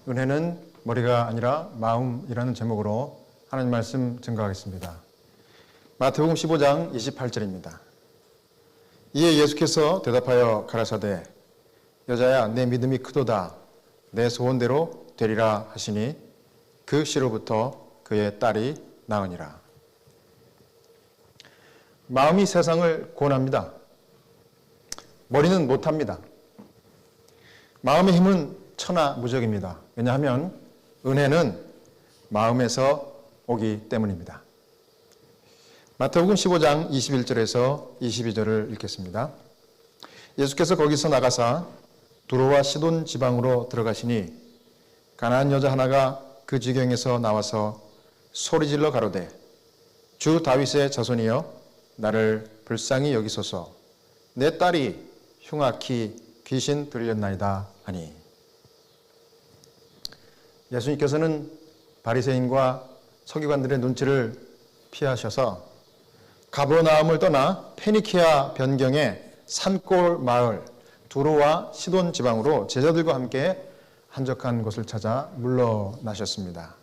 은혜는 머리가 아니라 마음이라는 제목으로 하나님 말씀 증거하겠습니다. 마태복음 15장 28절입니다. 이에 예수께서 대답하여 가라사대 여자야 내 믿음이 크도다 내 소원대로 되리라 하시니 그 시로부터 그의 딸이 나으니라. 마음이 세상을 구원합니다. 머리는 못합니다. 마음의 힘은 천하무적입니다. 왜냐하면 은혜는 마음에서 오기 때문입니다. 마태복음 15장 21절에서 22절을 읽겠습니다. 예수께서 거기서 나가사 두로와 시돈 지방으로 들어가시니 가나안 여자 하나가 그 지경에서 나와서 소리질러 가로되 주 다윗의 자손이여 나를 불쌍히 여기소서 내 딸이 흉악히 귀신 들렸나이다 하니. 예수님께서는 바리새인과 서기관들의 눈치를 피하셔서 가버나움을 떠나 페니키아 변경의 산골 마을 두로와 시돈 지방으로 제자들과 함께 한적한 곳을 찾아 물러나셨습니다.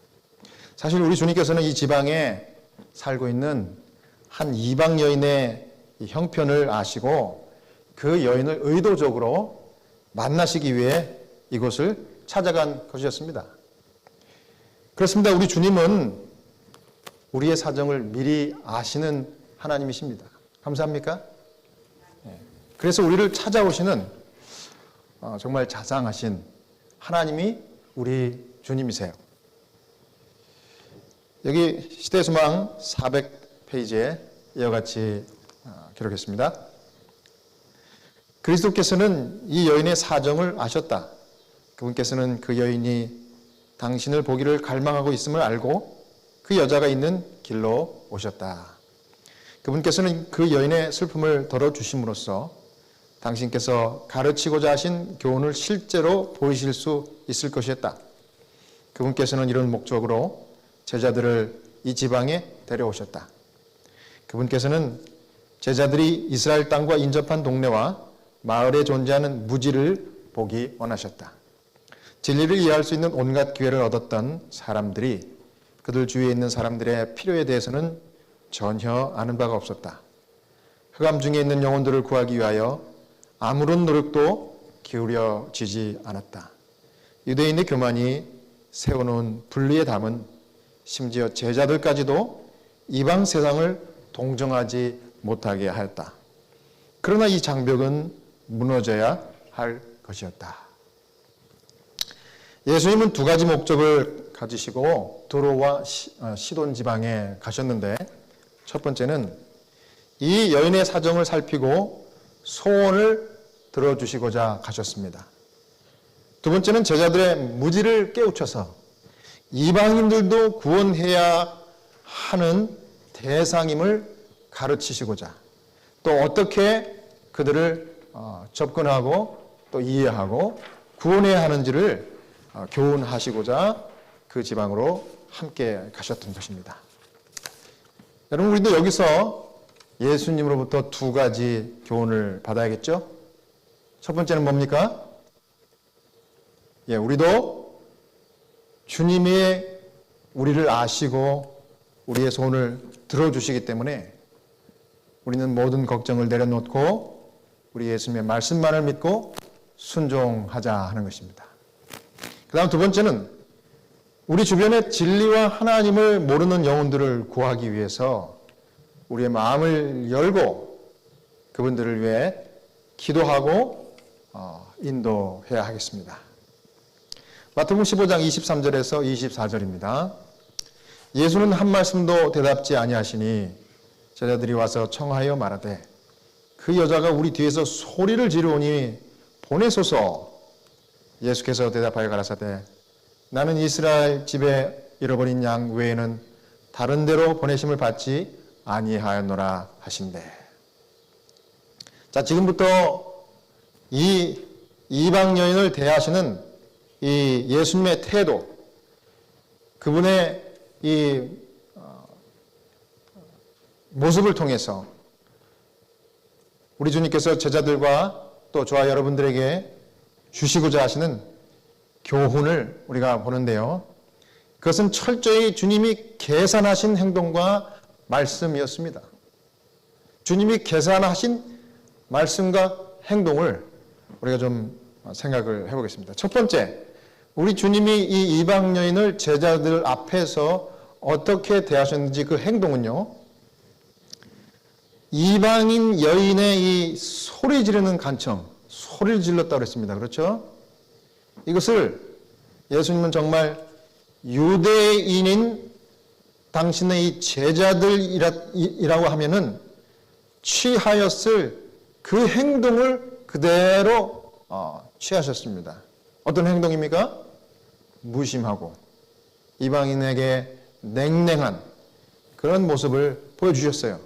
사실 우리 주님께서는 이 지방에 살고 있는 한 이방 여인의 형편을 아시고 그 여인을 의도적으로 만나시기 위해 이곳을 찾아간 것이었습니다. 그렇습니다. 우리 주님은 우리의 사정을 미리 아시는 하나님이십니다. 감사합니까? 그래서 우리를 찾아오시는 정말 자상하신 하나님이 우리 주님이세요. 여기 시대의 소망 400페이지에 이와 같이 기록했습니다. 그리스도께서는 이 여인의 사정을 아셨다. 그분께서는 그 여인이 당신을 보기를 갈망하고 있음을 알고 그 여자가 있는 길로 오셨다. 그분께서는 그 여인의 슬픔을 덜어주심으로써 당신께서 가르치고자 하신 교훈을 실제로 보이실 수 있을 것이었다. 그분께서는 이런 목적으로 제자들을 이 지방에 데려오셨다. 그분께서는 제자들이 이스라엘 땅과 인접한 동네와 마을에 존재하는 무지를 보기 원하셨다. 진리를 이해할 수 있는 온갖 기회를 얻었던 사람들이 그들 주위에 있는 사람들의 필요에 대해서는 전혀 아는 바가 없었다. 흑암 중에 있는 영혼들을 구하기 위하여 아무런 노력도 기울여지지 않았다. 유대인의 교만이 세워놓은 분리의 담은 심지어 제자들까지도 이방 세상을 동정하지 못하게 하였다. 그러나 이 장벽은 무너져야 할 것이었다. 예수님은 두 가지 목적을 가지시고 두로와 시돈 지방에 가셨는데 첫 번째는 이 여인의 사정을 살피고 소원을 들어주시고자 가셨습니다. 두 번째는 제자들의 무지를 깨우쳐서 이방인들도 구원해야 하는 대상임을 가르치시고자 또 어떻게 그들을 접근하고 또 이해하고 구원해야 하는지를 교훈하시고자 그 지방으로 함께 가셨던 것입니다. 여러분, 우리도 여기서 예수님으로부터 두 가지 교훈을 받아야겠죠? 첫 번째는 뭡니까? 우리도 주님이 우리를 아시고 우리의 소원을 들어주시기 때문에 우리는 모든 걱정을 내려놓고 우리 예수님의 말씀만을 믿고 순종하자 하는 것입니다. 그 다음 두 번째는 우리 주변의 진리와 하나님을 모르는 영혼들을 구하기 위해서 우리의 마음을 열고 그분들을 위해 기도하고 인도해야 하겠습니다. 마태복음 15장 23절에서 24절입니다. 예수는 한 말씀도 대답지 아니하시니 제자들이 와서 청하여 말하되 그 여자가 우리 뒤에서 소리를 지르오니 보내소서. 예수께서 대답하여 가라사대 나는 이스라엘 집에 잃어버린 양 외에는 다른 데로 보내심을 받지 아니하였노라 하신대. 자, 지금부터 이 이방 여인을 대하시는 이 예수님의 태도, 그분의 이 모습을 통해서 우리 주님께서 제자들과 또 저와 여러분들에게 주시고자 하시는 교훈을 우리가 보는데요. 그것은 철저히 주님이 계산하신 행동과 말씀이었습니다. 주님이 계산하신 말씀과 행동을 우리가 좀 생각을 해보겠습니다. 첫 번째, 우리 주님이 이 이방 여인을 제자들 앞에서 어떻게 대하셨는지 그 행동은요, 이방인 여인의 이 소리 지르는 간청, 소리를 질렀다고 그랬습니다. 그렇죠? 이것을 예수님은 정말 유대인인 당신의 이 제자들이라고 하면은 취하였을 그 행동을 그대로 취하셨습니다. 어떤 행동입니까? 무심하고 이방인에게 냉랭한 그런 모습을 보여주셨어요.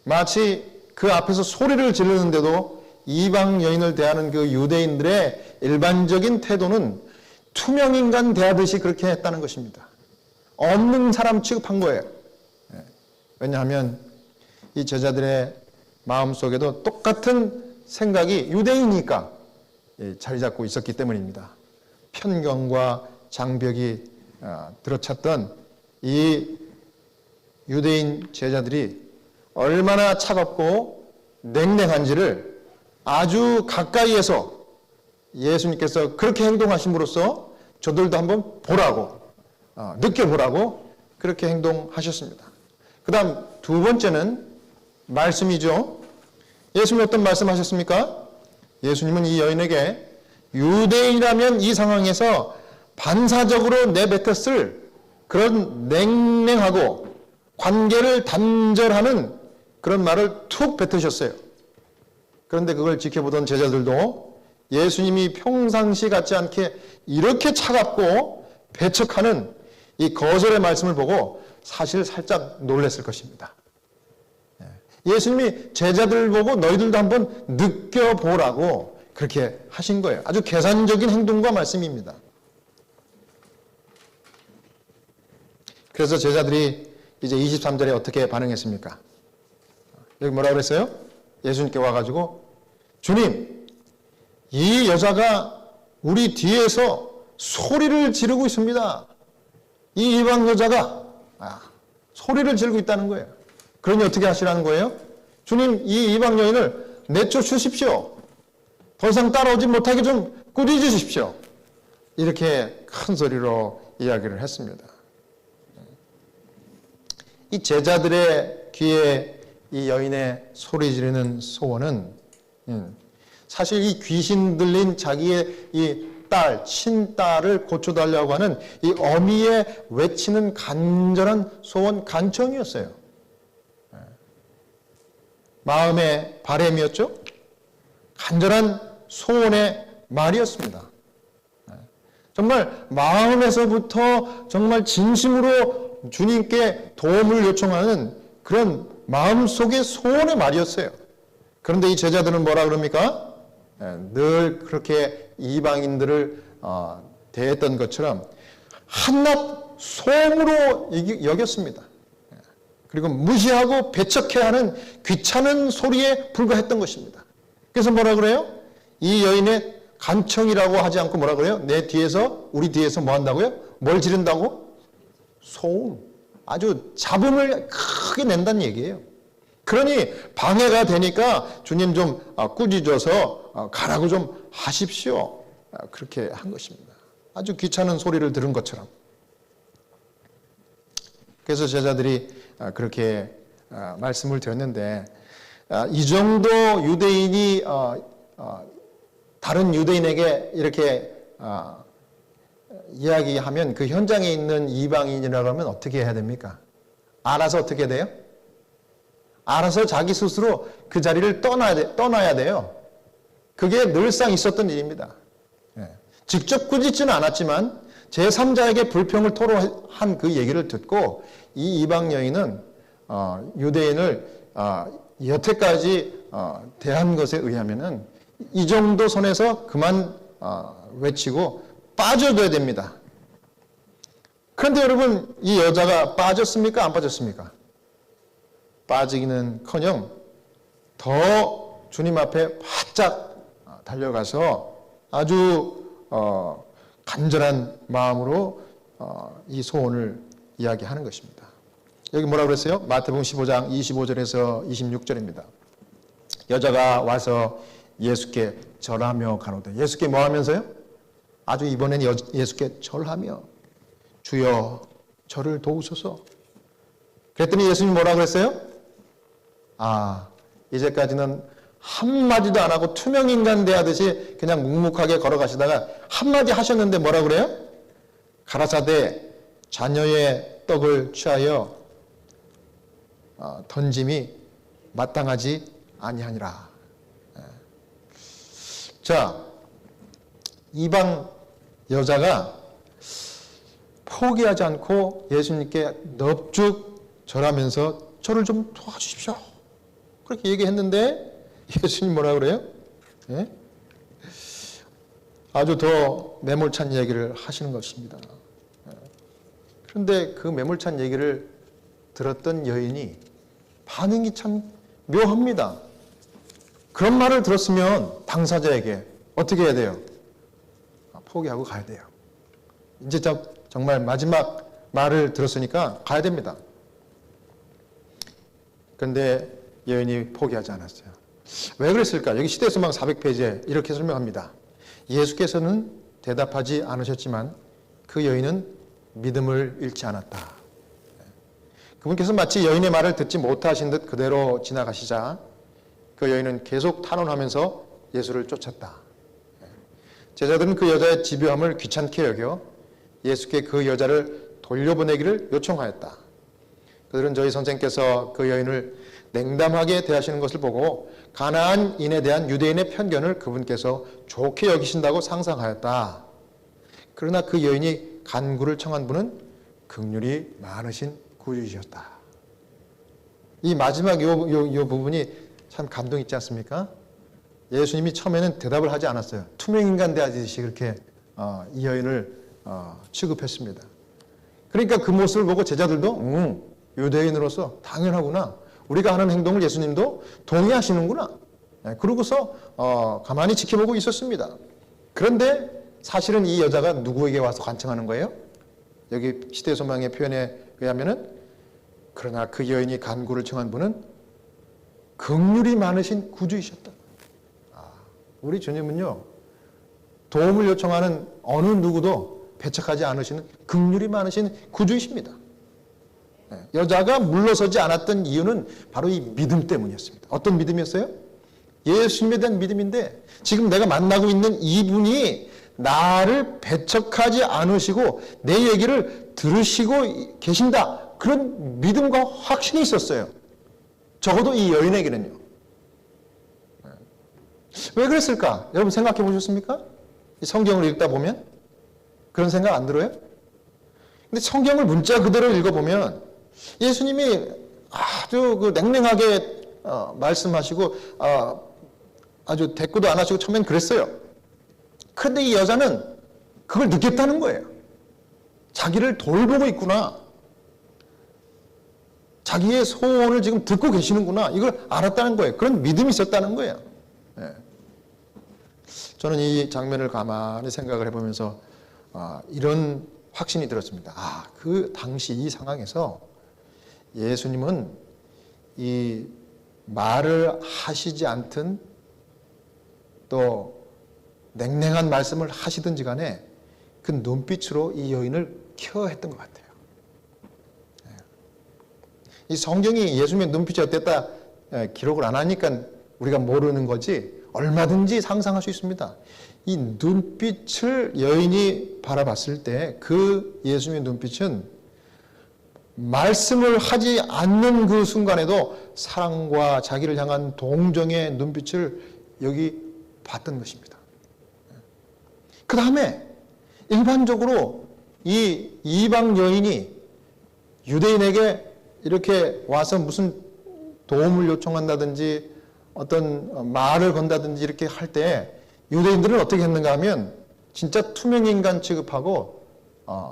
마치 그 앞에서 소리를 지르는데도 이방 여인을 대하는 그 유대인들의 일반적인 태도는 투명인간 대하듯이 그렇게 했다는 것입니다. 없는 사람 취급한 거예요. 왜냐하면 이 제자들의 마음속에도 똑같은 생각이 유대인이니까 자리 잡고 있었기 때문입니다. 편견과 장벽이 들어찼던 이 유대인 제자들이 얼마나 차갑고 냉랭한지를 아주 가까이에서 예수님께서 그렇게 행동하심으로써 저들도 한번 보라고, 느껴보라고 그렇게 행동하셨습니다. 그 다음 두 번째는 말씀이죠. 예수님이 어떤 말씀하셨습니까? 예수님은 이 여인에게 유대인이라면 이 상황에서 반사적으로 내뱉었을 그런 냉랭하고 관계를 단절하는 그런 말을 툭 뱉으셨어요. 그런데 그걸 지켜보던 제자들도 예수님이 평상시 같지 않게 이렇게 차갑고 배척하는 이 거절의 말씀을 보고 사실 살짝 놀랐을 것입니다. 예수님이 제자들 보고 너희들도 한번 느껴보라고 그렇게 하신 거예요. 아주 계산적인 행동과 말씀입니다. 그래서 제자들이 이제 23절에 어떻게 반응했습니까? 여기 뭐라고 그랬어요? 예수님께 와가지고 주님, 이 여자가 우리 뒤에서 소리를 지르고 있습니다. 이 이방 여자가 소리를 지르고 있다는 거예요. 그러니 어떻게 하시라는 거예요? 주님, 이 이방 여인을 내쫓으십시오. 더 이상 따라오지 못하게 좀 꾸짖으십시오. 이렇게 큰 소리로 이야기를 했습니다. 이 제자들의 귀에 이 여인의 소리 지르는 소원은 사실 이 귀신 들린 자기의 이 딸, 친딸을 고쳐달라고 하는 이 어미의 외치는 간절한 소원, 간청이었어요. 마음의 바람이었죠. 간절한 소원의 말이었습니다. 정말 마음에서부터 정말 진심으로 주님께 도움을 요청하는 그런 마음속의 소원의 말이었어요. 그런데 이 제자들은 뭐라 그럽니까? 늘 그렇게 이방인들을 대했던 것처럼 한낱 소음으로 여겼습니다. 그리고 무시하고 배척해하는 귀찮은 소리에 불과했던 것입니다. 그래서 뭐라 그래요? 이 여인의 간청이라고 하지 않고 뭐라 그래요? 내 뒤에서, 우리 뒤에서 뭐 한다고요? 뭘 지른다고? 소음. 아주 잡음을 크게 낸다는 얘기예요. 그러니 방해가 되니까 주님 좀 꾸짖어서 가라고 좀 하십시오. 그렇게 한 것입니다. 아주 귀찮은 소리를 들은 것처럼. 그래서 제자들이 그렇게 말씀을 드렸는데 이 정도 유대인이 다른 유대인에게 이렇게 이야기하면 그 현장에 있는 이방인이라고 하면 어떻게 해야 됩니까? 알아서 어떻게 돼요? 알아서 자기 스스로 그 자리를 떠나야 돼요. 그게 늘상 있었던 일입니다. 직접 꾸짖지는 않았지만 제3자에게 불평을 토로한 그 얘기를 듣고 이 이방 여인은 유대인을 여태까지 대한 것에 의하면은 이 정도 선에서 그만 외치고 빠져둬야 됩니다. 그런데 여러분, 이 여자가 빠졌습니까? 안 빠졌습니까? 빠지기는커녕 더 주님 앞에 바짝 달려가서 아주 간절한 마음으로 이 소원을 이야기하는 것입니다. 여기 뭐라고 그랬어요? 마태복음 15장 25절에서 26절입니다. 여자가 와서 예수께 절하며 가로되, 예수께 뭐 하면서요? 아주 이번에는 예수께 절하며 주여 저를 도우소서. 그랬더니 예수님이 뭐라고 그랬어요? 이제까지는 한마디도 안 하고 투명인간 대하듯이 그냥 묵묵하게 걸어가시다가 한마디 하셨는데 뭐라고 그래요? 가라사대 자녀의 떡을 취하여 던짐이 마땅하지 아니하니라. 자, 이방 여자가 포기하지 않고 예수님께 넙죽 절하면서 저를 좀 도와주십시오, 그렇게 얘기했는데 예수님 뭐라 그래요? 예? 아주 더 매몰찬 얘기를 하시는 것입니다. 그런데 그 매몰찬 얘기를 들었던 여인이 반응이 참 묘합니다. 그런 말을 들었으면 당사자에게 어떻게 해야 돼요? 포기하고 가야 돼요. 이제 정말 마지막 말을 들었으니까 가야 됩니다. 그런데 여인이 포기하지 않았어요. 왜 그랬을까? 여기 시대소망 400페이지에 이렇게 설명합니다. 예수께서는 대답하지 않으셨지만 그 여인은 믿음을 잃지 않았다. 그분께서 마치 여인의 말을 듣지 못하신 듯 그대로 지나가시자 그 여인은 계속 탄원하면서 예수를 쫓았다. 제자들은 그 여자의 집요함을 귀찮게 여겨 예수께 그 여자를 돌려보내기를 요청하였다. 그들은 저희 선생께서 그 여인을 냉담하게 대하시는 것을 보고 가나안인에 대한 유대인의 편견을 그분께서 좋게 여기신다고 상상하였다. 그러나 그 여인이 간구를 청한 분은 긍휼이 많으신 구주이셨다. 이 마지막 요 부분이 참 감동 있지 않습니까? 예수님이 처음에는 대답을 하지 않았어요. 투명인간 대하듯이 그렇게 이 여인을 취급했습니다. 그러니까 그 모습을 보고 제자들도 유대인으로서 당연하구나, 우리가 하는 행동을 예수님도 동의하시는구나, 그러고서 가만히 지켜보고 있었습니다. 그런데 사실은 이 여자가 누구에게 와서 간청하는 거예요? 여기 시대소망의 표현에 의하면은, 그러나 그 여인이 간구를 청한 분은 긍휼이 많으신 구주이셨다. 우리 주님은요, 도움을 요청하는 어느 누구도 배척하지 않으시는 긍휼이 많으신 구주이십니다. 여자가 물러서지 않았던 이유는 바로 이 믿음 때문이었습니다. 어떤 믿음이었어요? 예수님에 대한 믿음인데, 지금 내가 만나고 있는 이분이 나를 배척하지 않으시고 내 얘기를 들으시고 계신다, 그런 믿음과 확신이 있었어요. 적어도 이 여인에게는요. 왜 그랬을까? 여러분 생각해 보셨습니까? 이 성경을 읽다 보면 그런 생각 안 들어요? 근데 성경을 문자 그대로 읽어보면 예수님이 아주 냉랭하게 말씀하시고 아주 대꾸도 안 하시고 처음엔 그랬어요. 그런데 이 여자는 그걸 느꼈다는 거예요. 자기를 돌보고 있구나, 자기의 소원을 지금 듣고 계시는구나, 이걸 알았다는 거예요. 그런 믿음이 있었다는 거예요. 저는 이 장면을 가만히 생각을 해보면서 이런 확신이 들었습니다. 그 당시 이 상황에서 예수님은 이 말을 하시지 않든 또 냉랭한 말씀을 하시든지 간에 그 눈빛으로 이 여인을 케어했던 것 같아요. 이 성경이 예수님의 눈빛이 어땠다 기록을 안 하니까 우리가 모르는 거지, 얼마든지 상상할 수 있습니다. 이 눈빛을 여인이 바라봤을 때 그 예수님의 눈빛은 말씀을 하지 않는 그 순간에도 사랑과 자기를 향한 동정의 눈빛을 여기 봤던 것입니다. 그 다음에 일반적으로 이 이방 여인이 유대인에게 이렇게 와서 무슨 도움을 요청한다든지 어떤 말을 건다든지 이렇게 할 때 유대인들은 어떻게 했는가 하면 진짜 투명인간 취급하고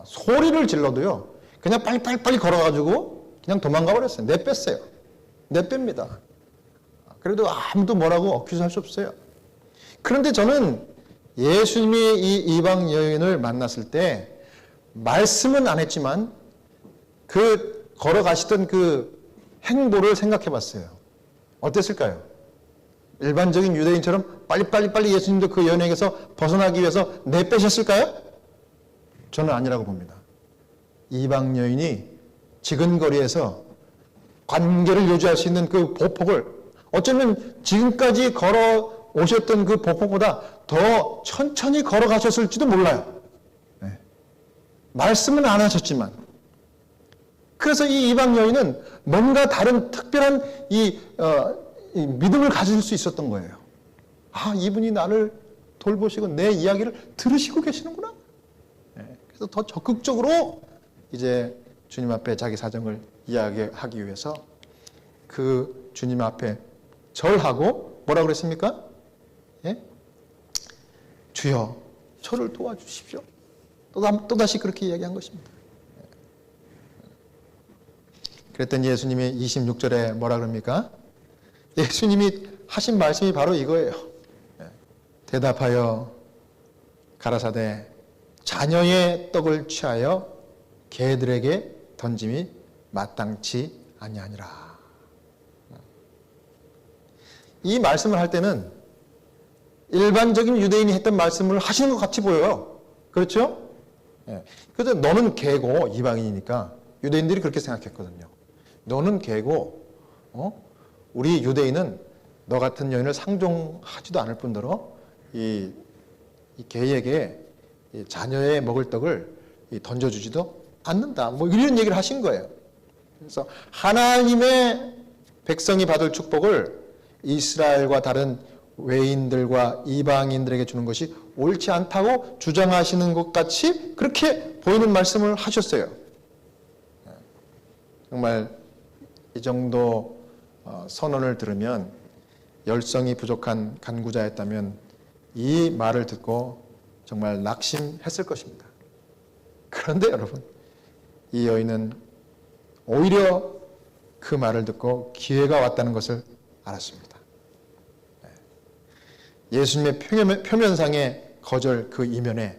소리를 질러도요 그냥 빨리 걸어가지고 그냥 도망가 버렸어요. 내뺐어요. 내뺍니다. 그래도 아무도 뭐라고 어큐즈 할 수 없어요. 그런데 저는 예수님이 이 이방 여인을 만났을 때 말씀은 안 했지만 그 걸어가시던 그 행보를 생각해 봤어요. 어땠을까요? 일반적인 유대인처럼 빨리 예수님도 그 여인에게서 벗어나기 위해서 내빼셨을까요? 저는 아니라고 봅니다. 이방 여인이 지근거리에서 관계를 유지할 수 있는 그 보폭을 어쩌면 지금까지 걸어오셨던 그 보폭보다 더 천천히 걸어가셨을지도 몰라요. 네. 말씀은 안 하셨지만 그래서 이 이방 여인은 뭔가 다른 특별한 이 믿음을 가질 수 있었던 거예요. 아, 이분이 나를 돌보시고 내 이야기를 들으시고 계시는구나. 네. 그래서 더 적극적으로 이제 주님 앞에 자기 사정을 이야기하기 위해서 그 주님 앞에 절하고 뭐라고 그랬습니까? 예? 주여, 저를 도와주십시오. 또다시 그렇게 이야기한 것입니다. 그랬더니 예수님이 26절에 뭐라 그럽니까? 예수님이 하신 말씀이 바로 이거예요. 대답하여 가라사대 자녀의 떡을 취하여 개들에게 던짐이 마땅치 아니하니라. 이 말씀을 할 때는 일반적인 유대인이 했던 말씀을 하시는 것 같이 보여요. 그렇죠? 그래서 너는 개고 이방인이니까 유대인들이 그렇게 생각했거든요. 너는 개고 우리 유대인은 너 같은 여인을 상종하지도 않을 뿐더러 이 개에게 이 자녀의 먹을 떡을 던져주지도 않는다. 뭐 이런 얘기를 하신 거예요. 그래서 하나님의 백성이 받을 축복을 이스라엘과 다른 외인들과 이방인들에게 주는 것이 옳지 않다고 주장하시는 것 같이 그렇게 보이는 말씀을 하셨어요. 정말 이 정도 선언을 들으면 열성이 부족한 간구자였다면 이 말을 듣고 정말 낙심했을 것입니다. 그런데 여러분, 이 여인은 오히려 그 말을 듣고 기회가 왔다는 것을 알았습니다. 예수님의 표면상의 거절 그 이면에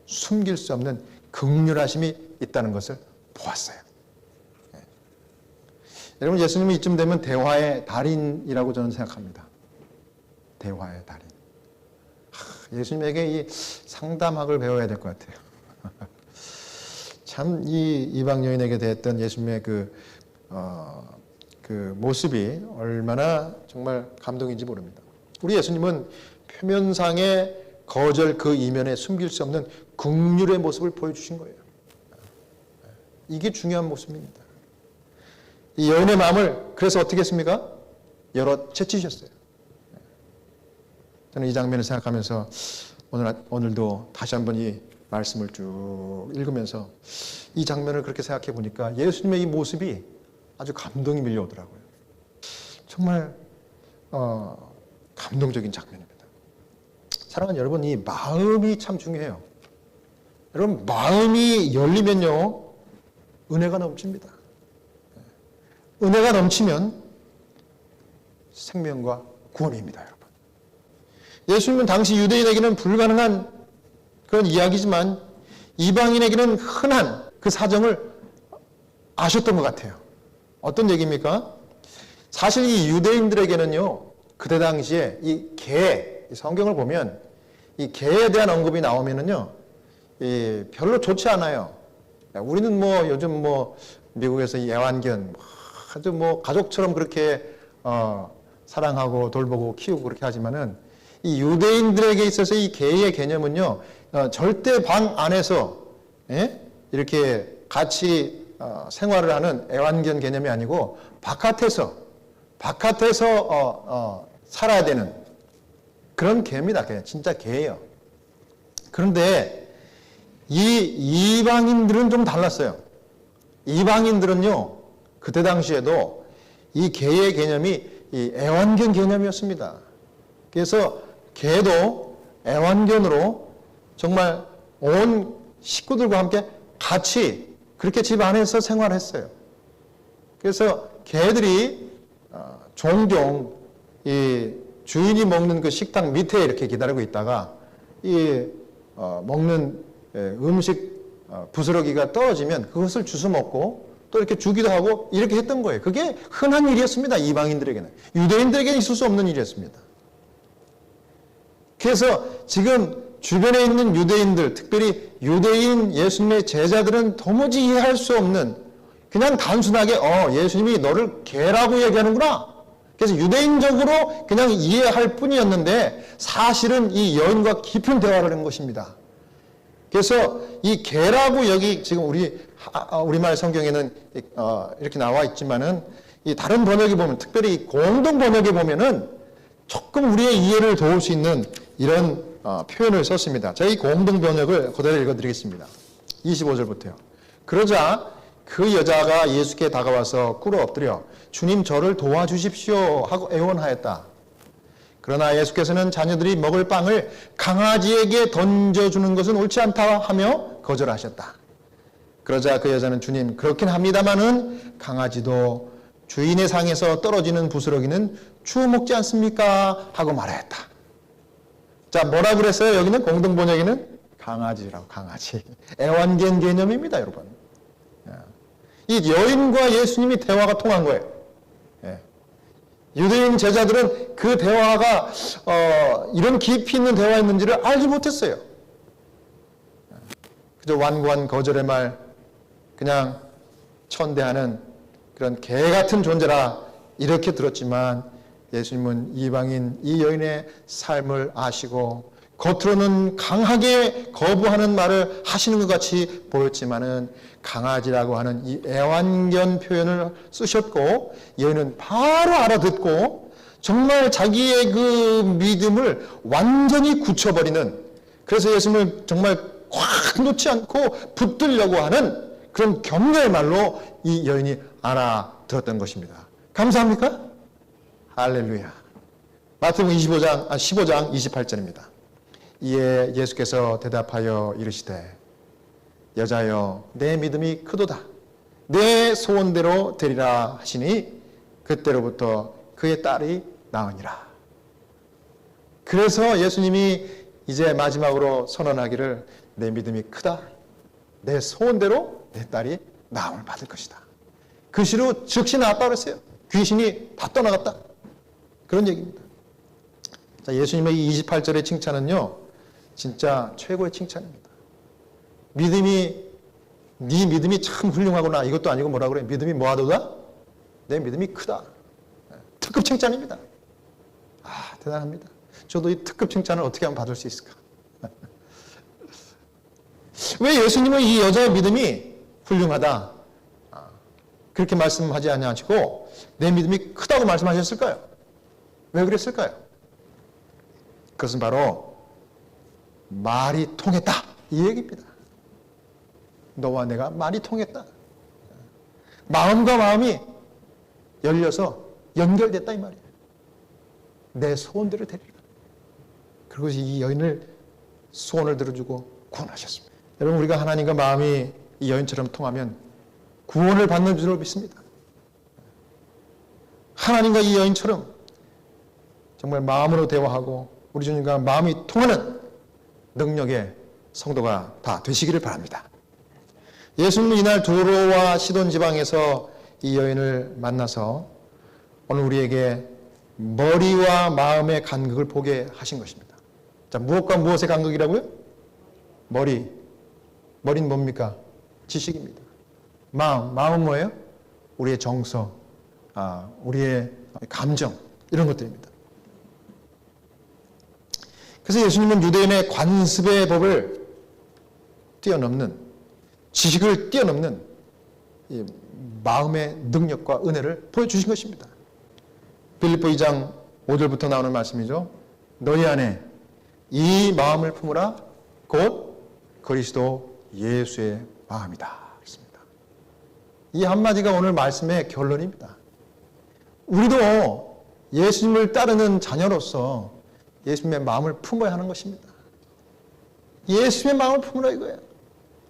숨길 수 없는 긍휼하심이 있다는 것을 보았어요. 여러분, 예수님이 이쯤 되면 대화의 달인이라고 저는 생각합니다. 대화의 달인. 예수님에게 이 상담학을 배워야 될 것 같아요. 참 이 이방 여인에게 대했던 예수님의 그 모습이 얼마나 정말 감동인지 모릅니다. 우리 예수님은 표면상의 거절 그 이면에 숨길 수 없는 긍휼의 모습을 보여주신 거예요. 이게 중요한 모습입니다. 이 여인의 마음을 그래서 어떻게 했습니까? 열어 채치셨어요. 저는 이 장면을 생각하면서 오늘도 다시 한번 이 말씀을 쭉 읽으면서 이 장면을 그렇게 생각해 보니까 예수님의 이 모습이 아주 감동이 밀려오더라고요. 정말 감동적인 장면입니다. 사랑하는 여러분, 이 마음이 참 중요해요. 여러분, 마음이 열리면요 은혜가 넘칩니다. 은혜가 넘치면 생명과 구원입니다, 여러분. 예수님은 당시 유대인에게는 불가능한 그런 이야기지만 이방인에게는 흔한 그 사정을 아셨던 것 같아요. 어떤 얘기입니까? 사실 이 유대인들에게는요, 그때 당시에 이 성경을 보면 이 개에 대한 언급이 나오면은요, 별로 좋지 않아요. 우리는 뭐 요즘 뭐 미국에서 애완견 아주 뭐 가족처럼 그렇게 사랑하고 돌보고 키우고 그렇게 하지만은 이 유대인들에게 있어서 이 개의 개념은요, 절대 방 안에서 이렇게 같이 생활을 하는 애완견 개념이 아니고 바깥에서 살아야 되는 그런 개입니다. 진짜 개예요. 그런데 이 이방인들은 좀 달랐어요. 이방인들은요, 그때 당시에도 이 개의 개념이 이 애완견 개념이었습니다. 그래서 개도 애완견으로 정말 온 식구들과 함께 같이 그렇게 집 안에서 생활했어요. 그래서 개들이 종종 이 주인이 먹는 그 식탁 밑에 이렇게 기다리고 있다가 먹는 음식 부스러기가 떨어지면 그것을 주워 먹고 또 이렇게 주기도 하고 이렇게 했던 거예요. 그게 흔한 일이었습니다. 이방인들에게는. 유대인들에게는 있을 수 없는 일이었습니다. 그래서 지금 주변에 있는 유대인들, 특별히 유대인 예수님의 제자들은 도무지 이해할 수 없는, 그냥 단순하게 예수님이 너를 개라고 얘기하는구나. 그래서 유대인적으로 그냥 이해할 뿐이었는데 사실은 이 여인과 깊은 대화를 한 것입니다. 그래서 이 개라고 여기 지금 우리말 성경에는 이렇게 나와 있지만은 이 다른 번역에 보면, 특별히 공동 번역에 보면은 조금 우리의 이해를 도울 수 있는 이런 표현을 썼습니다. 제가 이 공동 번역을 그대로 읽어드리겠습니다. 25절부터요. 그러자 그 여자가 예수께 다가와서 꿇어 엎드려 주님 저를 도와주십시오 하고 애원하였다. 그러나 예수께서는 자녀들이 먹을 빵을 강아지에게 던져주는 것은 옳지 않다 하며 거절하셨다. 그러자 그 여자는 주님 그렇긴 합니다마는 강아지도 주인의 상에서 떨어지는 부스러기는 주워 먹지 않습니까? 하고 말하였다. 자, 뭐라 그랬어요? 여기는 공동번역에는 강아지라고, 강아지. 애완견 개념입니다, 여러분. 이 여인과 예수님이 대화가 통한 거예요. 유대인 제자들은 그 대화가 이런 깊이 있는 대화였는지를 알지 못했어요. 그저 완고한 거절의 말, 그냥 천대하는 그런 개 같은 존재라 이렇게 들었지만 예수님은 이방인 이 여인의 삶을 아시고 겉으로는 강하게 거부하는 말을 하시는 것 같이 보였지만은 강아지라고 하는 이 애완견 표현을 쓰셨고 여인은 바로 알아듣고 정말 자기의 그 믿음을 완전히 굳혀버리는, 그래서 예수님을 정말 꽉 놓지 않고 붙들려고 하는 그런 격려의 말로 이 여인이 알아들었던 것입니다. 감사합니까? 할렐루야. 마태복음 15장 28절입니다. 이에 예수께서 대답하여 이르시되 여자여 내 믿음이 크도다. 내 소원대로 되리라 하시니 그때로부터 그의 딸이 나으니라. 그래서 예수님이 이제 마지막으로 선언하기를 내 믿음이 크다. 내 소원대로 내 딸이 나음을 받을 것이다. 그 시로 즉시 나았다 그랬어요. 귀신이 다 떠나갔다. 그런 얘기입니다. 자, 예수님의 이 28절의 칭찬은요, 진짜 최고의 칭찬입니다. 네 믿음이 참 훌륭하구나. 이것도 아니고 뭐라 그래? 믿음이 뭐하도다? 내 믿음이 크다. 특급 칭찬입니다. 대단합니다. 저도 이 특급 칭찬을 어떻게 하면 받을 수 있을까? 왜 예수님은 이 여자의 믿음이 훌륭하다 그렇게 말씀하지 않으시고 내 믿음이 크다고 말씀하셨을까요? 왜 그랬을까요? 그것은 바로 말이 통했다 이 얘기입니다. 너와 내가 말이 통했다. 마음과 마음이 열려서 연결됐다 이 말이에요. 내 소원대로 되리라. 그리고 이 여인을 소원을 들어주고 구원하셨습니다. 여러분, 우리가 하나님과 마음이 이 여인처럼 통하면 구원을 받는 줄로 믿습니다. 하나님과 이 여인처럼 정말 마음으로 대화하고 우리 주님과 마음이 통하는 능력의 성도가 다 되시기를 바랍니다. 예수님은 이날 두로와 시돈 지방에서 이 여인을 만나서 오늘 우리에게 머리와 마음의 간극을 보게 하신 것입니다. 자, 무엇과 무엇의 간극이라고요? 머리는 뭡니까? 지식입니다. 마음은 뭐예요? 우리의 정서, 우리의 감정, 이런 것들입니다. 그래서 예수님은 유대인의 관습의 법을 뛰어넘는, 지식을 뛰어넘는 이 마음의 능력과 은혜를 보여주신 것입니다. 빌립보 2장 5절부터 나오는 말씀이죠. 너희 안에 이 마음을 품으라 곧 그리스도 예수의 마음이다. 그렇습니다. 이 한마디가 오늘 말씀의 결론입니다. 우리도 예수님을 따르는 자녀로서 예수님의 마음을 품어야 하는 것입니다. 예수님의 마음을 품으라 이거예요.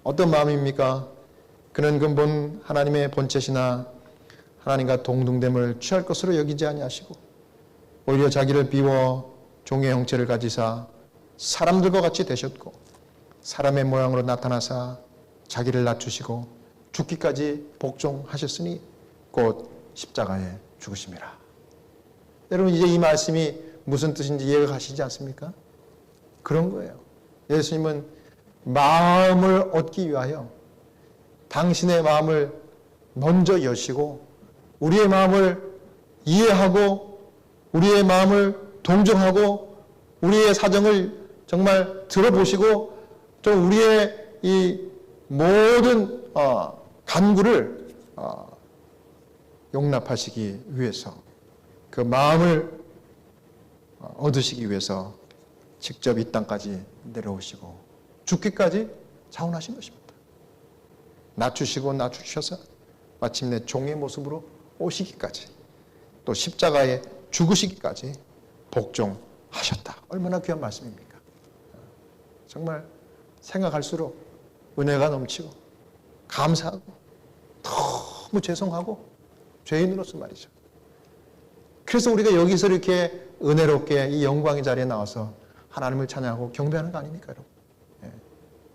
어떤 마음입니까? 그는 근본 하나님의 본체시나 하나님과 동등됨을 취할 것으로 여기지 아니하시고 오히려 자기를 비워 종의 형체를 가지사 사람들과 같이 되셨고 사람의 모양으로 나타나사 자기를 낮추시고 죽기까지 복종하셨으니 곧 십자가에 죽으심이라. 여러분 이제 이 말씀이 무슨 뜻인지 이해가 가시지 않습니까? 그런 거예요. 예수님은 마음을 얻기 위하여 당신의 마음을 먼저 여시고 우리의 마음을 이해하고 우리의 마음을 동정하고 우리의 사정을 정말 들어보시고 또 우리의 이 모든 간구를 용납하시기 위해서 그 마음을 얻으시기 위해서 직접 이 땅까지 내려오시고 죽기까지 자원하신 것입니다. 낮추시고 낮추셔서 마침내 종의 모습으로 오시기까지 또 십자가에 죽으시기까지 복종하셨다. 얼마나 귀한 말씀입니까? 정말 생각할수록 은혜가 넘치고 감사하고 너무 죄송하고 죄인으로서 말이죠. 그래서 우리가 여기서 이렇게 은혜롭게 이 영광의 자리에 나와서 하나님을 찬양하고 경배하는 거 아닙니까, 여러분?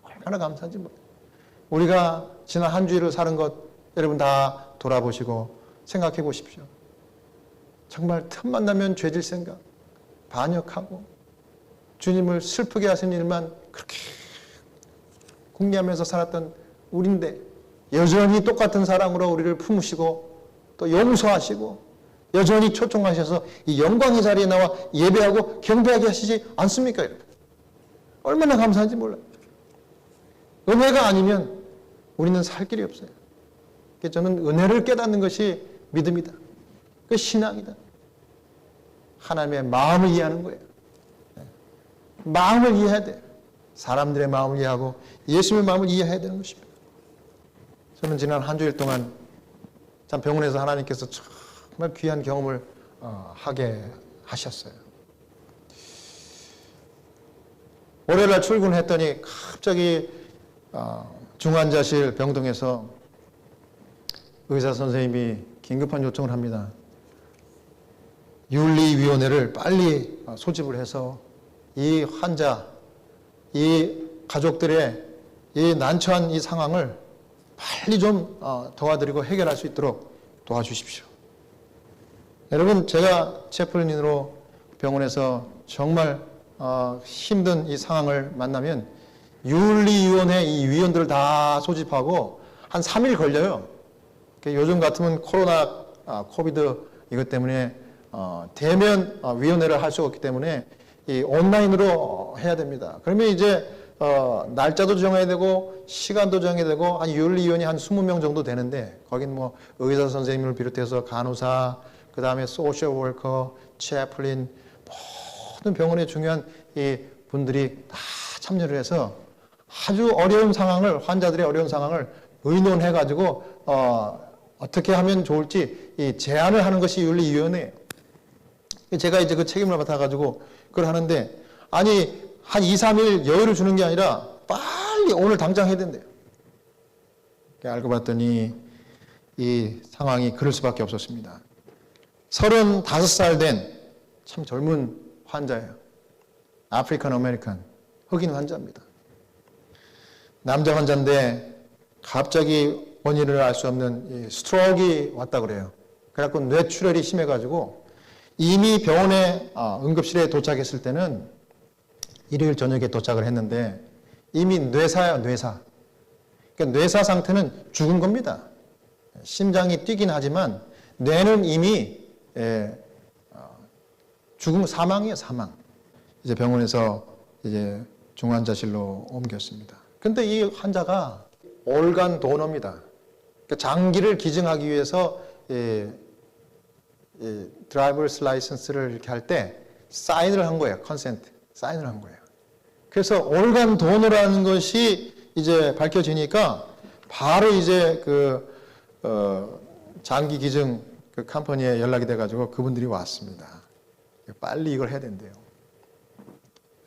얼마나 감사한지 몰라요. 우리가 지난 한 주일을 사는 것 여러분 다 돌아보시고 생각해 보십시오. 정말 틈만 나면 죄질 생각, 반역하고 주님을 슬프게 하신 일만 그렇게 궁리하면서 살았던 우리인데 여전히 똑같은 사랑으로 우리를 품으시고 또 용서하시고 여전히 초청하셔서 이 영광의 자리에 나와 예배하고 경배하게 하시지 않습니까, 여러분? 얼마나 감사한지 몰라요. 은혜가 아니면 우리는 살 길이 없어요. 저는 은혜를 깨닫는 것이 믿음이다. 그 신앙이다. 하나님의 마음을 이해하는 거예요. 마음을 이해해야 돼요. 사람들의 마음을 이해하고 예수님의 마음을 이해해야 되는 것입니다. 저는 지난 한 주일 동안 참 병원에서 하나님께서 정말 귀한 경험을 하게 하셨어요. 월요일날 출근했더니 갑자기 중환자실 병동에서 의사 선생님이 긴급한 요청을 합니다. 윤리위원회를 빨리 소집을 해서 이 환자, 이 가족들의 이 난처한 이 상황을 빨리 좀 도와드리고 해결할 수 있도록 도와주십시오. 여러분, 제가 채플린으로 병원에서 정말 힘든 이 상황을 만나면 윤리위원회 이 위원들을 다 소집하고 한 3일 걸려요. 요즘 같으면 코로나, 코비드 이것 때문에 대면 위원회를 할 수가 없기 때문에 이 온라인으로 해야 됩니다. 그러면 이제 날짜도 정해야 되고 시간도 정해야 되고 한 윤리위원이 한 20명 정도 되는데 거긴 뭐 의사 선생님을 비롯해서 간호사, 그 다음에 소셜워커, 채플린 모든 병원의 중요한 이 분들이 다 참여를 해서 아주 어려운 상황을 환자들의 어려운 상황을 의논해 가지고 어떻게 하면 좋을지 이 제안을 하는 것이 윤리위원회예요. 제가 이제 그 책임을 맡아가지고 그걸 하는데 아니 한 2, 3일 여유를 주는 게 아니라 빨리 오늘 당장 해야 된대요. 알고 봤더니 이 상황이 그럴 수밖에 없었습니다. 35살 된 참 젊은 환자예요. 아프리칸 아메리칸 흑인 환자입니다. 남자 환자인데 갑자기 원인을 알 수 없는 스트로크가 왔다 그래요. 그래갖고 뇌출혈이 심해가지고 이미 병원에 응급실에 도착했을 때는 일요일 저녁에 도착을 했는데 이미 뇌사예요, 뇌사. 그러니까 뇌사 상태는 죽은 겁니다. 심장이 뛰긴 하지만 뇌는 이미 죽은 사망이에요, 사망. 이제 병원에서 이제 중환자실로 옮겼습니다. 근데 이 환자가 올간 도너입니다. 그러니까 장기를 기증하기 위해서 드라이버스 라이선스를 이렇게 할 때 사인을 한 거예요. 컨센트. 사인을 한 거예요. 그래서 올간 도너라는 것이 이제 밝혀지니까 바로 이제 장기 기증 그 컴퍼니에 연락이 돼가지고 그분들이 왔습니다. 빨리 이걸 해야 된대요.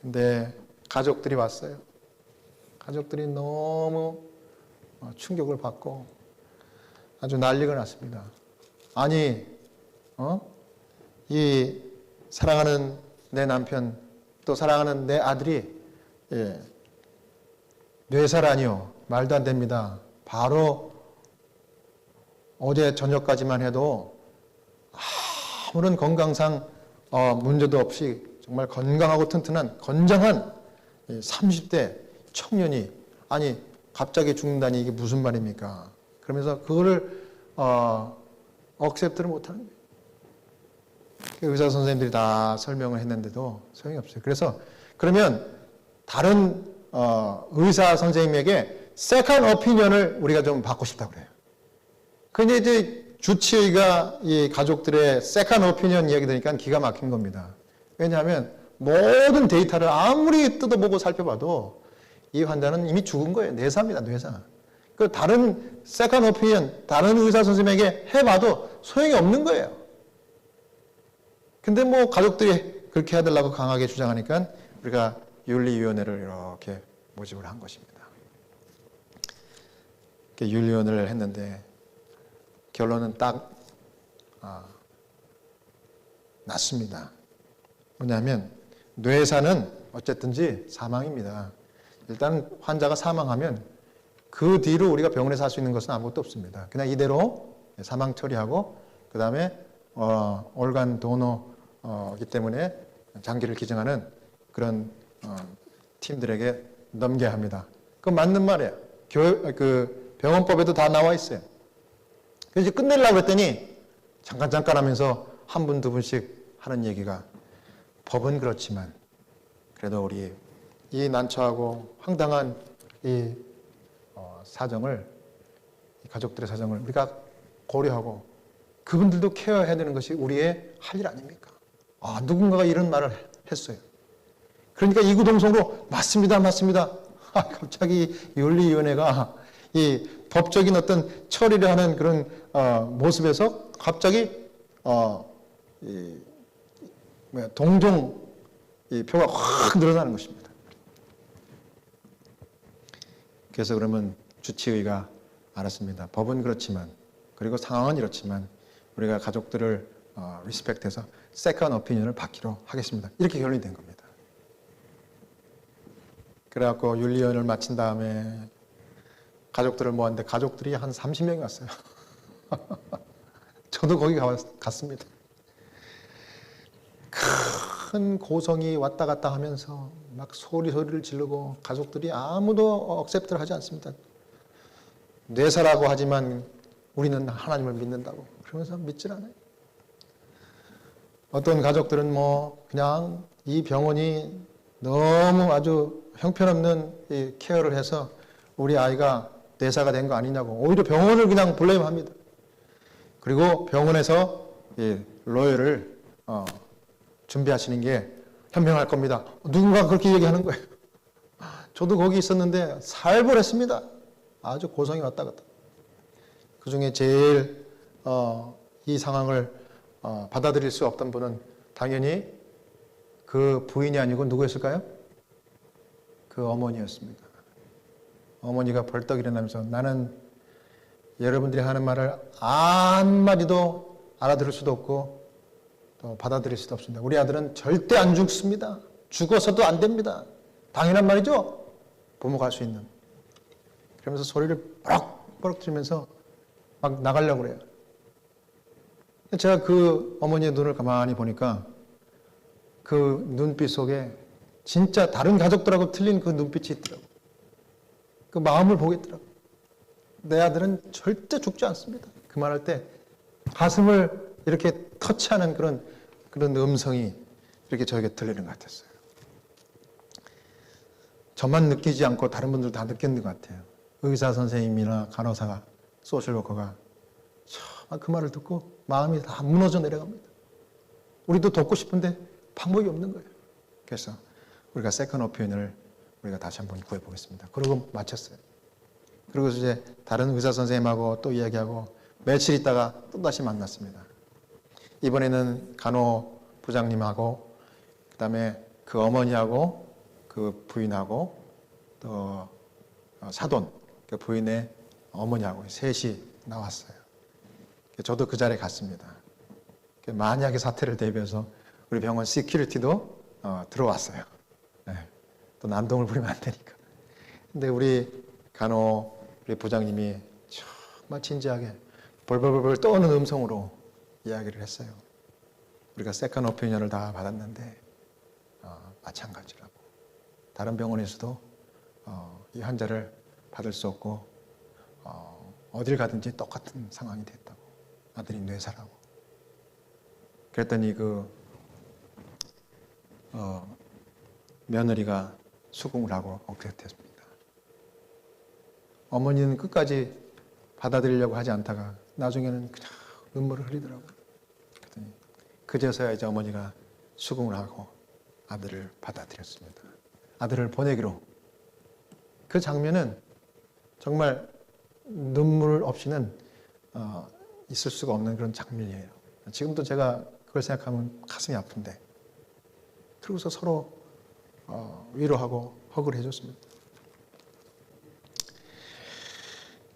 근데 가족들이 왔어요. 가족들이 너무 충격을 받고 아주 난리가 났습니다. 아니, 이 사랑하는 내 남편 또 사랑하는 내 아들이 뇌사라니요. 말도 안 됩니다. 바로 어제 저녁까지만 해도 아무런 건강상 문제도 없이 정말 건강하고 튼튼한 건장한 30대 청년이 아니 갑자기 죽는다니 이게 무슨 말입니까? 그러면서 그거를 억셉트를 못하는 거예요. 의사 선생님들이 다 설명을 했는데도 소용이 없어요. 그래서 그러면 다른 의사 선생님에게 세컨 오피니언을 우리가 좀 받고 싶다고 그래요. 근데 이제 주치의가 이 가족들의 세컨 오피니언 이야기 들으니까 기가 막힌 겁니다. 왜냐하면 모든 데이터를 아무리 뜯어보고 살펴봐도 이 환자는 이미 죽은 거예요. 뇌사입니다. 뇌사. 그 다른 세컨 오피니언, 다른 의사 선생님에게 해봐도 소용이 없는 거예요. 근데 뭐 가족들이 그렇게 해달라고 강하게 주장하니까 우리가 윤리위원회를 이렇게 모집을 한 것입니다. 윤리위원회를 했는데 결론은 딱 났습니다. 뭐냐면 뇌사는 어쨌든지 사망입니다. 일단 환자가 사망하면 그 뒤로 우리가 병원에서 할 수 있는 것은 아무것도 없습니다. 그냥 이대로 사망 처리하고 그 다음에 organ donor이기 때문에 장기를 기증하는 그런 팀들에게 넘겨야 합니다. 그건 맞는 말이에요. 그 병원법에도 다 나와 있어요. 그래서 끝내려고 했더니 잠깐 하면서 한 분, 두 분씩 하는 얘기가 법은 그렇지만 그래도 우리 이 난처하고 황당한 이 사정을, 이 가족들의 사정을 우리가 고려하고 그분들도 케어해야 되는 것이 우리의 할 일 아닙니까? 누군가가 이런 말을 했어요. 그러니까 이구동성으로 맞습니다. 갑자기 윤리위원회가 이 법적인 어떤 처리를 하는 그런 모습에서 갑자기 동정 이 표가 확 늘어나는 것입니다. 그래서 그러면 주치의가 알았습니다. 법은 그렇지만 그리고 상황은 이렇지만 우리가 가족들을 리스펙트해서 세컨 오피니언을 받기로 하겠습니다. 이렇게 결론이 된 겁니다. 그래갖고 윤리위원회를 마친 다음에 가족들을 모았는데 가족들이 한 30명이 왔어요. 저도 거기 갔습니다. 큰 고성이 왔다 갔다 하면서 막 소리를 지르고 가족들이 아무도 억셉트를 하지 않습니다. 뇌사라고 하지만 우리는 하나님을 믿는다고 그러면서 믿질 않아요. 어떤 가족들은 뭐 그냥 이 병원이 너무 아주 형편없는 이 케어를 해서 우리 아이가 뇌사가 된 거 아니냐고 오히려 병원을 그냥 블레임합니다. 그리고 병원에서 이 로열을 준비하시는 게 현명할 겁니다. 누군가 그렇게 얘기하는 거예요. 저도 거기 있었는데 살벌했습니다. 아주 고성이 왔다 갔다. 그 중에 제일 이 상황을 받아들일 수 없던 분은 당연히 그 부인이 아니고 누구였을까요? 그 어머니였습니다. 어머니가 벌떡 일어나면서 나는 여러분들이 하는 말을 한마디도 알아들을 수도 없고 또 받아들일 수도 없습니다. 우리 아들은 절대 안 죽습니다. 죽어서도 안 됩니다. 당연한 말이죠. 부모가 할 수 있는. 그러면서 소리를 버럭버럭 지르면서 막 나가려고 그래요. 제가 그 어머니의 눈을 가만히 보니까 그 눈빛 속에 진짜 다른 가족들하고 틀린 그 눈빛이 있더라고요. 그 마음을 보겠더라고요. 내 아들은 절대 죽지 않습니다. 그 말할 때 가슴을 이렇게 터치하는 그런 음성이 이렇게 저에게 들리는 것 같았어요. 저만 느끼지 않고 다른 분들 다 느꼈는 것 같아요. 의사 선생님이나 간호사가, 소셜워커가 정말 그 말을 듣고 마음이 다 무너져 내려갑니다. 우리도 돕고 싶은데 방법이 없는 거예요. 그래서 우리가 세컨 오피니언을 우리가 다시 한번 구해보겠습니다. 그러고 마쳤어요. 그리고 이제 다른 의사 선생님하고 또 이야기하고 며칠 있다가 또다시 만났습니다. 이번에는 간호부장님하고 그다음에 그 어머니하고 그 부인하고 또 사돈 그 부인의 어머니하고 셋이 나왔어요. 저도 그 자리에 갔습니다. 만약의 사태를 대비해서 우리 병원 시큐리티도 들어왔어요. 또 난동을 부리면 안 되니까. 근데 우리 우리 부장님이 정말 진지하게 벌벌벌 떠오는 음성으로 이야기를 했어요. 우리가 세컨 오피니언을 다 받았는데 마찬가지라고. 다른 병원에서도 이 환자를 받을 수 없고 어딜 가든지 똑같은 상황이 됐다고. 아들이 뇌사라고. 그랬더니 며느리가 수긍을 하고 억셉트했습니다. 어머니는 끝까지 받아들이려고 하지 않다가 나중에는 그냥 눈물을 흘리더라고요. 그랬더니 그제서야 이제 어머니가 수긍을 하고 아들을 받아들였습니다. 아들을 보내기로. 그 장면은 정말 눈물 없이는 있을 수가 없는 그런 장면이에요. 지금도 제가 그걸 생각하면 가슴이 아픈데, 그러고서 서로 위로하고 허그를 해줬습니다.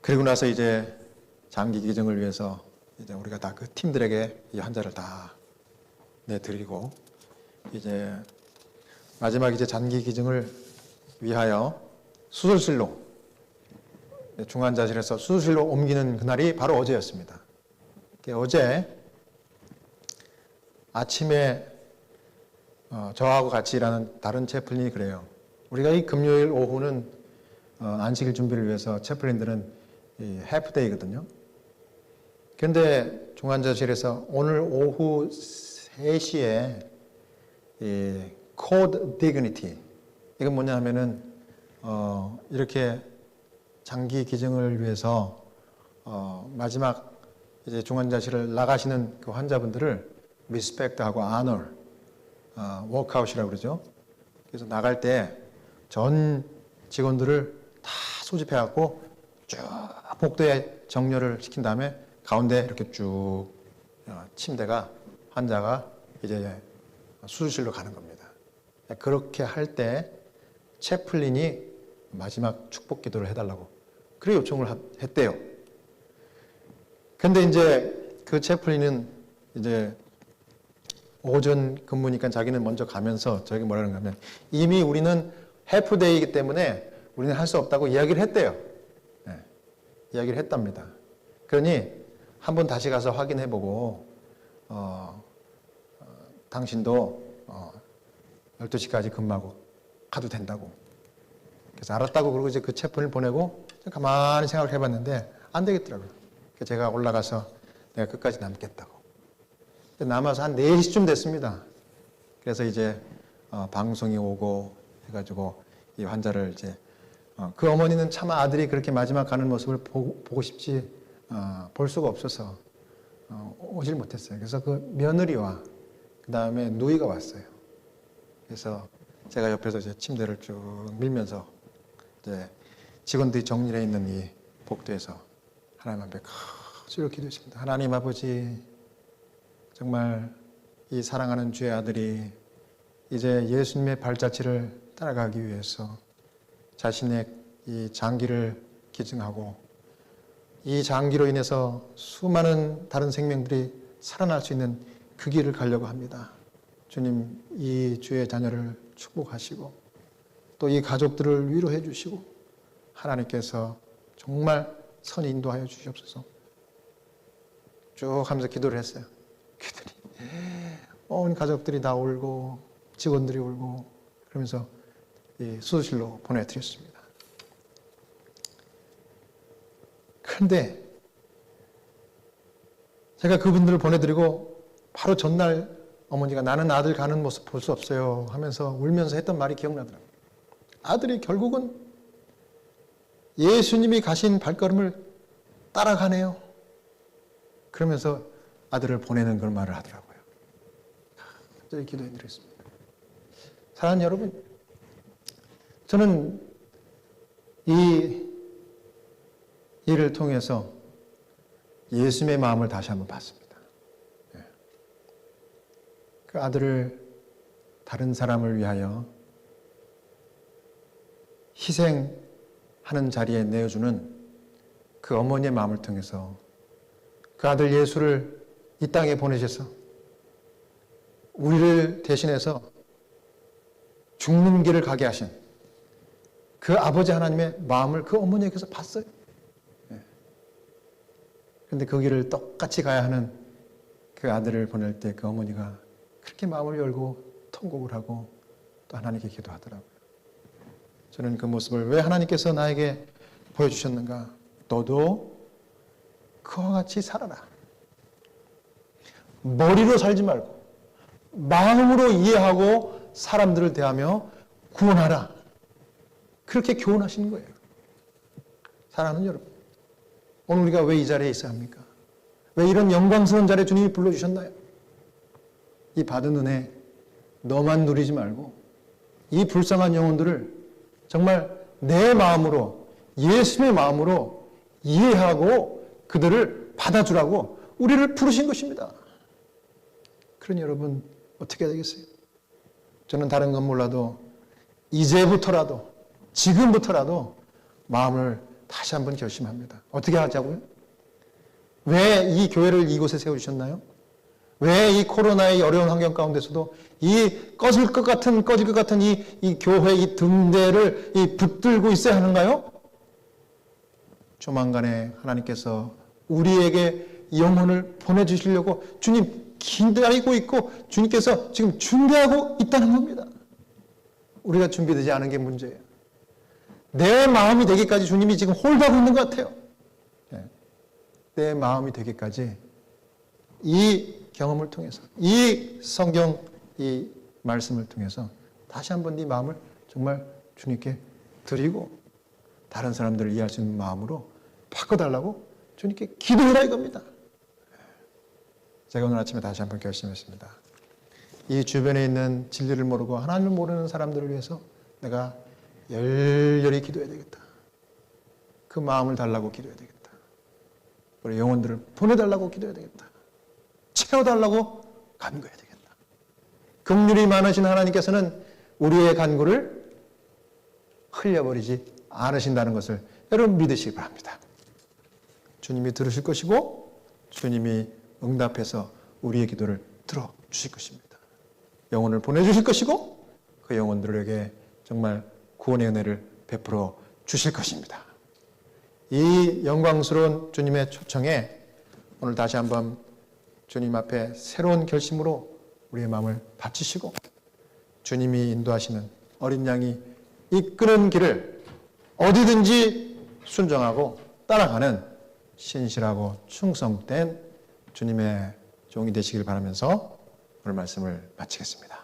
그리고 나서 이제 장기 기증을 위해서 이제 우리가 다 그 팀들에게 이 환자를 다 내드리고, 이제 마지막 이제 장기 기증을 위하여 수술실로, 중환자실에서 수술실로 옮기는 그날이 바로 어제였습니다. 어제 아침에 저하고 같이 일하는 다른 채플린이 그래요. 우리가 이 금요일 오후는 안식일 준비를 위해서 채플린들은 해프데이거든요. 그런데 중환자실에서 오늘 오후 3시에 Code Dignity, 이건 뭐냐 하면은 이렇게 장기 기증을 위해서 마지막 이제 중환자실을 나가시는 그 환자분들을 리스펙트하고 honor, 워크아웃이라고 그러죠. 그래서 나갈 때 전 직원들을 다 소집해갖고 쭉 복도에 정렬을 시킨 다음에 가운데 이렇게 쭉 침대가, 환자가 이제 수술실로 가는 겁니다. 그렇게 할 때 채플린이 마지막 축복 기도를 해달라고 그렇게 요청을 했대요. 근데 이제 그 채플린은 이제 오전 근무니까 자기는 먼저 가면서 저에게 뭐라는 거냐면, 이미 우리는 해프데이이기 때문에 우리는 할 수 없다고 이야기를 했대요. 네, 이야기를 했답니다. 그러니 한번 다시 가서 확인해보고 당신도 12시까지 근무하고 가도 된다고. 그래서 알았다고 그러고 이제 그 채플을 보내고 가만히 생각을 해봤는데 안 되겠더라고요. 그래서 제가 올라가서 내가 끝까지 남겠다고. 남아서 한 4시쯤 됐습니다. 그래서 이제 방송이 오고 해가지고 이 환자를 이제 그 어머니는 차마 아들이 그렇게 마지막 가는 모습을 보고 싶지 볼 수가 없어서 오질 못했어요. 그래서 그 며느리와 그 다음에 누이가 왔어요. 그래서 제가 옆에서 이제 침대를 쭉 밀면서 이제 직원들이 정리해 있는 이 복도에서 하나님 앞에 크게 기도했습니다. 하나님 아버지, 정말 이 사랑하는 주의 아들이 이제 예수님의 발자취를 따라가기 위해서 자신의 이 장기를 기증하고 이 장기로 인해서 수많은 다른 생명들이 살아날 수 있는 그 길을 가려고 합니다. 주님, 이 주의 자녀를 축복하시고 또 이 가족들을 위로해 주시고 하나님께서 정말 선히 인도하여 주시옵소서. 쭉 하면서 기도를 했어요. 그랬더니 온 가족들이 다 울고 직원들이 울고 그러면서 이 수술실로 보내드렸습니다. 그런데 제가 그분들을 보내드리고 바로 전날 어머니가 나는 아들 가는 모습 볼 수 없어요 하면서 울면서 했던 말이 기억나더라고요. 아들이 결국은 예수님이 가신 발걸음을 따라가네요. 그러면서 아들을 보내는 그런 말을 하더라고요. 저희 기도해 드렸습니다. 사랑하는 여러분, 저는 이 일을 통해서 예수님의 마음을 다시 한번 봤습니다. 그 아들을 다른 사람을 위하여 희생하는 자리에 내어주는 그 어머니의 마음을 통해서 그 아들 예수를 이 땅에 보내셔서 우리를 대신해서 죽는 길을 가게 하신 그 아버지 하나님의 마음을 그 어머니에게서 봤어요. 그런데 그 길을 똑같이 가야 하는 그 아들을 보낼 때 그 어머니가 그렇게 마음을 열고 통곡을 하고 또 하나님께 기도하더라고요. 저는 그 모습을 왜 하나님께서 나에게 보여주셨는가? 너도 그와 같이 살아라. 머리로 살지 말고 마음으로 이해하고 사람들을 대하며 구원하라. 그렇게 교훈하시는 거예요. 사랑하는 여러분, 오늘 우리가 왜 이 자리에 있어야 합니까? 왜 이런 영광스러운 자리에 주님이 불러주셨나요? 이 받은 은혜 너만 누리지 말고 이 불쌍한 영혼들을 정말 내 마음으로, 예수님의 마음으로 이해하고 그들을 받아주라고 우리를 부르신 것입니다. 그러니 여러분 어떻게 해야 되겠어요? 저는 다른 건 몰라도 이제부터라도, 지금부터라도 마음을 다시 한번 결심합니다. 어떻게 하자고요? 왜 이 교회를 이곳에 세워주셨나요? 왜 이 코로나의 어려운 환경 가운데서도 이 꺼질 것 같은 이 교회 이 등대를 붙들고 있어야 하는가요? 조만간에 하나님께서 우리에게 영혼을 보내주시려고 주님 기다리고 있고 주님께서 지금 준비하고 있다는 겁니다. 우리가 준비되지 않은 게 문제예요. 내 마음이 되기까지 주님이 지금 홀드하고 있는 것 같아요. 내 마음이 되기까지 이 경험을 통해서, 이 성경 이 말씀을 통해서 다시 한번 네 마음을 정말 주님께 드리고 다른 사람들을 이해할 수 있는 마음으로 바꿔달라고 주님께 기도해라 이겁니다. 제가 오늘 아침에 다시 한번 결심했습니다. 이 주변에 있는 진리를 모르고 하나님을 모르는 사람들을 위해서 내가 열렬히 기도해야 되겠다. 그 마음을 달라고 기도해야 되겠다. 우리 영혼들을 보내달라고 기도해야 되겠다. 채워달라고 간구해야 되겠다. 긍휼이 많으신 하나님께서는 우리의 간구를 흘려버리지 않으신다는 것을 여러분 믿으시기 바랍니다. 주님이 들으실 것이고 주님이 응답해서 우리의 기도를 들어주실 것입니다. 영혼을 보내주실 것이고 그 영혼들에게 정말 구원의 은혜를 베풀어 주실 것입니다. 이 영광스러운 주님의 초청에 오늘 다시 한번 주님 앞에 새로운 결심으로 우리의 마음을 바치시고 주님이 인도하시는 어린 양이 이끄는 길을 어디든지 순종하고 따라가는 신실하고 충성된 주님의 종이 되시길 바라면서 오늘 말씀을 마치겠습니다.